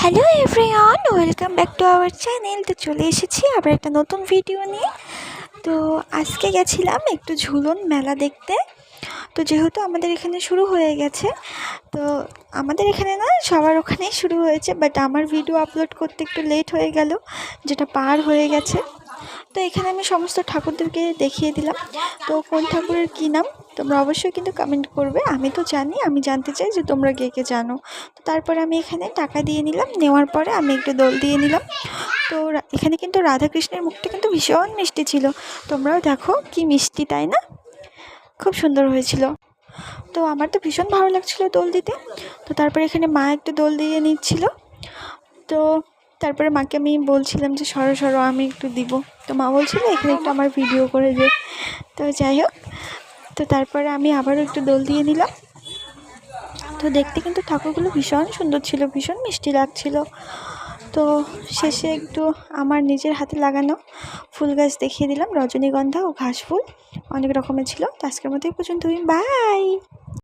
Hello everyone, welcome back to our channel. তো চলে এসেছি আবার একটা নতুন ভিডিও নিয়ে। তো আজকে গেছিলাম একটু ঝুলন মেলা দেখতে। তো যেহেতু আমাদের এখানে শুরু হয়ে গেছে, তো আমাদের এখানে না, সবার ওখানেই শুরু হয়েছে, বাট আমার ভিডিও আপলোড করতে একটু লেট হয়ে গেল, যেটা পার হয়ে গেছে। তো এখানে আমি সমস্ত ঠাকুরদেরকে দেখিয়ে দিলাম। তো কোন ঠাকুরের কী নাম তোমরা অবশ্যই কিন্তু কমেন্ট করবে। আমি তো জানি, আমি জানতে চাই যে তোমরা কে কে জানো। তো তারপরে আমি এখানে টাকা দিয়ে নিলাম, নেওয়ার পরে আমি একটু দোল দিয়ে নিলাম। তো এখানে কিন্তু রাধাকৃষ্ণের মুখটা কিন্তু ভীষণ মিষ্টি ছিল। তোমরাও দেখো কি মিষ্টি, তাই না? খুব সুন্দর হয়েছিল। তো আমার তো ভীষণ ভালো লাগছিলো দোল দিতে। তো তারপরে এখানে মা একটু দোল দিয়ে নিচ্ছিল। তো তারপরে মাকে আমি বলছিলাম যে সরো সরো, আমি একটু দিব। তো মা বলছিল এখানে একটু আমার ভিডিও করে দে। তো যাই হোক, তো তারপরে আমি আবারও একটু দোল দিয়ে নিলাম। তো দেখতে কিন্তু ঠাকুরগুলো ভীষণ সুন্দর ছিল, ভীষণ মিষ্টি লাগছিল। তো শেষে একটু আমার নিজের হাতে লাগানো ফুল গাছ দেখিয়ে দিলাম, রজনীগন্ধা ও ঘাস ফুল অনেক রকমের ছিল। তো আজকের মতো এই পর্যন্তই, বাই।